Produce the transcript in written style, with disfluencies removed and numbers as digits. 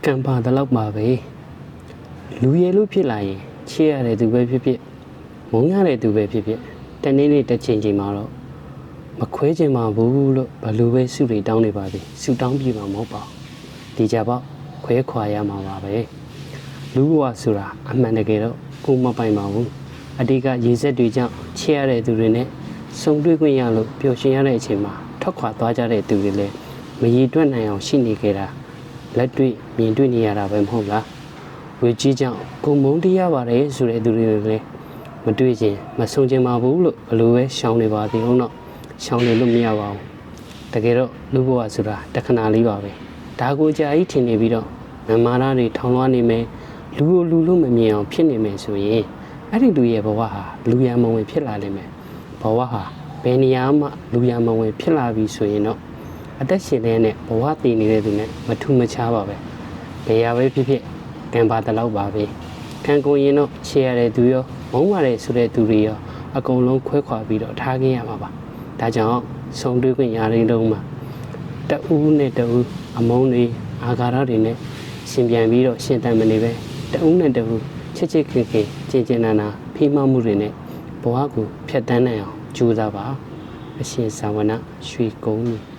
ကံပါတလောက်ပါပဲလူရည်လို့ဖြစ်လာရင်ချစ်ရတဲ့သူပဲဖြစ်ဖြစ်မုန်းရတဲ့သူပဲဖြစ်ဖြစ်တနေ့နေ့တစ်ချိန်ချိန်မှာတော့မခွဲချင်ပါဘူးလို့ဘလူပဲစုတွေတောင်းနေပါသည်စုတောင်းပြမှာမဟုတ်ပါဒီကြပေါ့ခွဲခွာရမှာပါပဲလူဘဝဆိုတာအမှန်တကယ်တော့ကိုမပိုင်ပါဘူးအတိကရေစက်တွေကြောင့်ချစ်ရတဲ့သူတွေနဲ့ဆုံတွေ့ခွင့်ရလို့ပျော်ရွှင်ရတဲ့အချိန်မှာထွက်ခွာသွားကြတဲ့သူတွေလည်းမရည်တွက်နိုင်အောင်ရှိနေကြတာလက်တွေ့မြင်တွေ့နေရတာပဲမဟုတ်လားဝေကြီးကြောင့်ကိုမုန်းတရားပါတယ်ဆိုတဲ့သူတွေလည်းမတွေ့ချင်းမဆုံချင်ပါဘူးလို့ဘလို့ပဲရှောင်နေပါသေးအောင်တော့ရှောင်နေလို့မရပါဘူးတကယ်တော့လူဘဝဆိုတာတခဏလေးပါပဲဒါကိုကြာကြီးထင်နေပြီးတော့မမာနာတွေထောင်လွှားနေမယ်လူကိုလူလို့မမြင်အောင်ဖြစ်နေမယ်ဆိုရင်အဲ့ဒီလူရဲ့ဘဝဟာလူရမဝင်ဖြစ်လာလိမ့်မယ်ဘဝဟာဘယ်နေရာမှလူရမဝင်ဖြစ်လာပြီဆိုရင်တော့အသက်ရှင်တဲ့ဘဝတည်နေတဲ့သူနဲ့မထူးမခြားပါပဲဘယ်ရပဲဖြစ်ဖြစ်ကံပါတလောက်ပါပဲခံကိုရင်တော့ချေရတဲ့သူရောမုန်းပါတယ်ဆိုတဲ့သူတွေရောအကုန်လုံးခွဲခွာပြီးတော့ထားခဲ့ရမှာပါဒါကြောင့်ဆုံတွေ့ခွင့်ရတဲ့တုန်းမှာတဦးနဲ့တဦးအမုန်းတွေအာဃာတတွေနဲ့ရှင်ပြန်ပြီးတော့ရှင်တန်မနေပဲတဦးနဲ့တဦးချစ်ချစ်ခင်ခင်ကျင်ကျင်နာနာဖိမမှုတွေနဲ့ဘဝကိုဖျက်ဆီးနိုင်အောင်ကြိုးစားပါအရှင်သာဝနာရွှေကုန်း